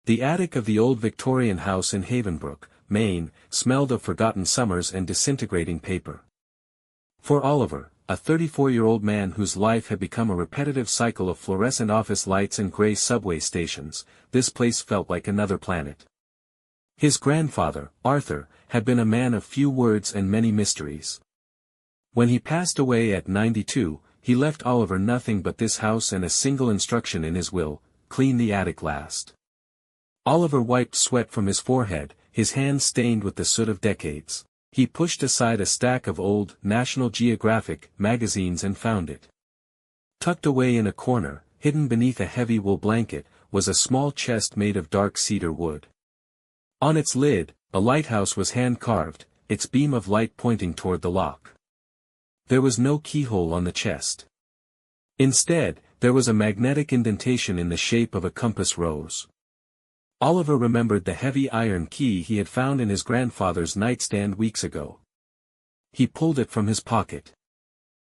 The attic of the old Victorian house in Havenbrook, Maine, smelled of forgotten summers and disintegrating paper. For Oliver, a 34-year-old man whose life had become a repetitive cycle of fluorescent office lights and gray subway stations, this place felt like another planet. His grandfather, Arthur, had been a man of few words and many mysteries. When he passed away at 92, he left Oliver nothing but this house and a single instruction in his will: clean the attic last. Oliver wiped sweat from his forehead, his hands stained with the soot of decades. He pushed aside a stack of old National Geographic magazines and found it. Tucked away in a corner, hidden beneath a heavy wool blanket, was a small chest made of dark cedar wood. On its lid, a lighthouse was hand-carved, its beam of light pointing toward the lock. There was no keyhole on the chest. Instead, there was a magnetic indentation in the shape of a compass rose. Oliver remembered the heavy iron key he had found in his grandfather's nightstand weeks ago. He pulled it from his pocket.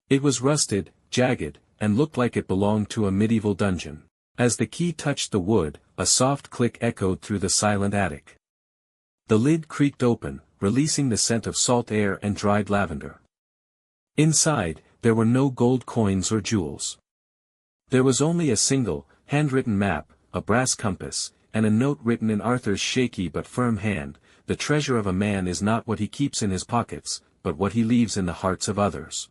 It was rusted, jagged, and looked like it belonged to a medieval dungeon. As the key touched the wood, a soft click echoed through the silent attic. The lid creaked open, releasing the scent of salt air and dried lavender. Inside, there were no gold coins or jewels. There was only a single, handwritten map, a brass compass, and a note written in Arthur's shaky but firm hand: "The treasure of a man is not what he keeps in his pockets, but what he leaves in the hearts of others."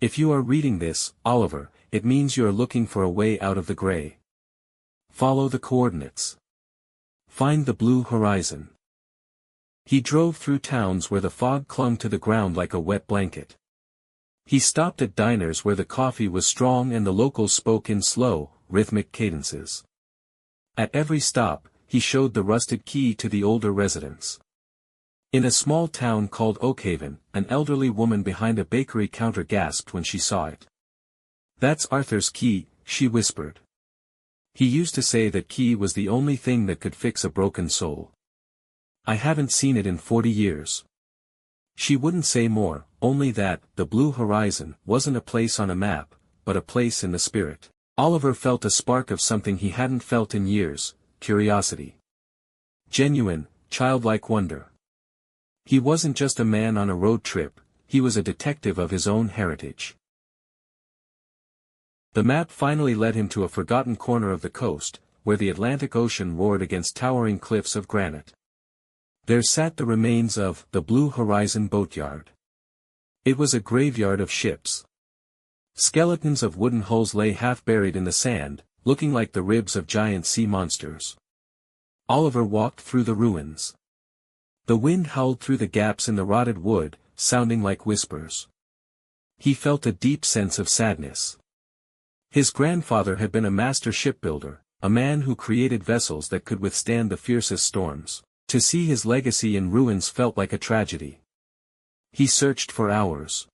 If you are reading this, Oliver, it means you are looking for a way out of the gray. Follow the coordinates. Find the blue horizon. He drove through towns where the fog clung to the ground like a wet blanket. He stopped at diners where the coffee was strong and the locals spoke in slow, rhythmic cadences. At every stop, he showed the rusted key to the older residents. In a small town called Oakhaven, an elderly woman behind a bakery counter gasped when she saw it. "That's Arthur's key," she whispered. "He used to say that key was the only thing that could fix a broken soul. I haven't seen it in 40 years. She wouldn't say more, only that the blue horizon wasn't a place on a map, but a place in the spirit. Oliver felt a spark of something he hadn't felt in years: curiosity. Genuine, childlike wonder. He wasn't just a man on a road trip, he was a detective of his own heritage. The map finally led him to a forgotten corner of the coast, where the Atlantic Ocean roared against towering cliffs of granite. There sat the remains of the Blue Horizon boatyard. It was a graveyard of ships. Skeletons of wooden hulls lay half buried in the sand, looking like the ribs of giant sea monsters. Oliver walked through the ruins. The wind howled through the gaps in the rotted wood, sounding like whispers. He felt a deep sense of sadness. His grandfather had been a master shipbuilder, a man who created vessels that could withstand the fiercest storms. To see his legacy in ruins felt like a tragedy. He searched for hours.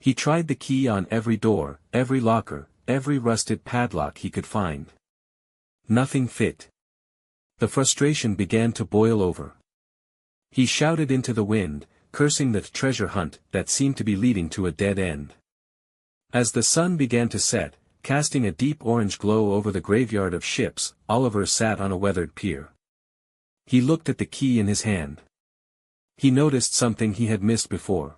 He tried the key on every door, every locker, every rusted padlock he could find. Nothing fit. The frustration began to boil over. He shouted into the wind, cursing the treasure hunt that seemed to be leading to a dead end. As the sun began to set, casting a deep orange glow over the graveyard of ships, Oliver sat on a weathered pier. He looked at the key in his hand. He noticed something he had missed before.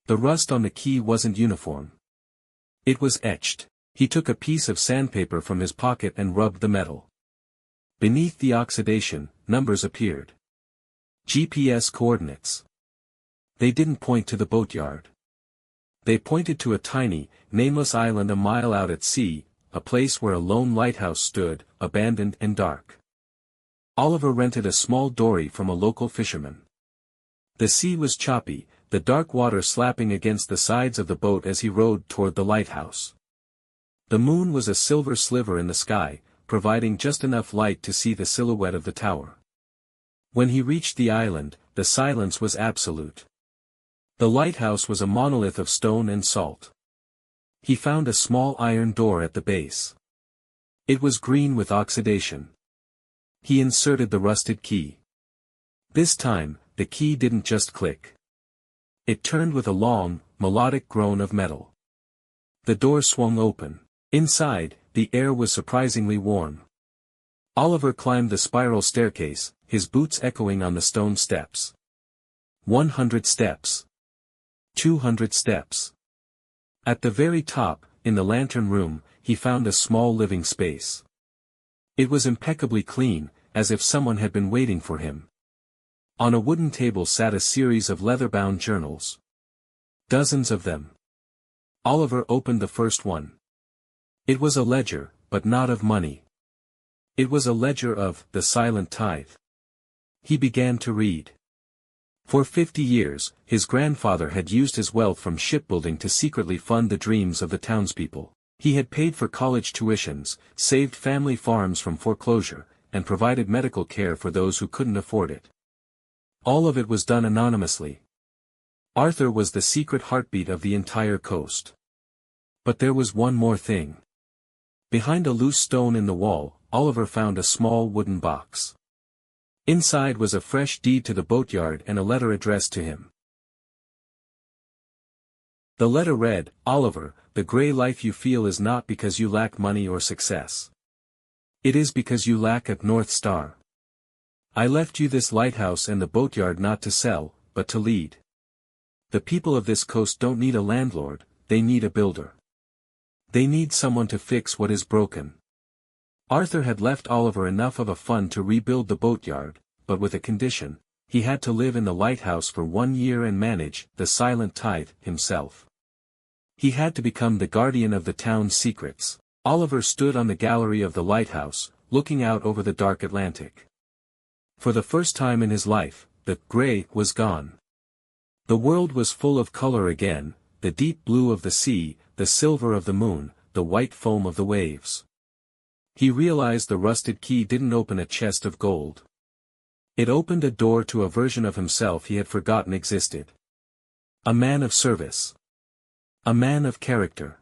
The rust on the key wasn't uniform. It was etched. He took a piece of sandpaper from his pocket and rubbed the metal. Beneath the oxidation, numbers appeared. GPS coordinates. They didn't point to the boatyard. They pointed to a tiny, nameless island a mile out at sea, a place where a lone lighthouse stood, abandoned and dark. Oliver rented a small dory from a local fisherman. The sea was choppy, the dark water slapping against the sides of the boat as he rowed toward the lighthouse. The moon was a silver sliver in the sky, providing just enough light to see the silhouette of the tower. When he reached the island, the silence was absolute. The lighthouse was a monolith of stone and salt. He found a small iron door at the base. It was green with oxidation. He inserted the rusted key. This time, the key didn't just click. It turned with a long, melodic groan of metal. The door swung open. Inside, the air was surprisingly warm. Oliver climbed the spiral staircase, his boots echoing on the stone steps. 100 steps. 200 steps. At the very top, in the lantern room, he found a small living space. It was impeccably clean, as if someone had been waiting for him. On a wooden table sat a series of leather-bound journals. Dozens of them. Oliver opened the first one. It was a ledger, but not of money. It was a ledger of the silent tithe. He began to read. For 50 years, his grandfather had used his wealth from shipbuilding to secretly fund the dreams of the townspeople. He had paid for college tuitions, saved family farms from foreclosure, and provided medical care for those who couldn't afford it. All of it was done anonymously. Arthur was the secret heartbeat of the entire coast. But there was one more thing. Behind a loose stone in the wall, Oliver found a small wooden box. Inside was a fresh deed to the boatyard and a letter addressed to him. The letter read, "Oliver, the gray life you feel is not because you lack money or success. It is because you lack a North Star. I left you this lighthouse and the boatyard not to sell, but to lead. The people of this coast don't need a landlord, they need a builder. They need someone to fix what is broken." Arthur had left Oliver enough of a fund to rebuild the boatyard, but with a condition: he had to live in the lighthouse for 1 year and manage the silent tithe himself. He had to become the guardian of the town's secrets. Oliver stood on the gallery of the lighthouse, looking out over the dark Atlantic. For the first time in his life, the gray was gone. The world was full of color again, the deep blue of the sea, the silver of the moon, the white foam of the waves. He realized the rusted key didn't open a chest of gold. It opened a door to a version of himself he had forgotten existed. A man of service. A man of character.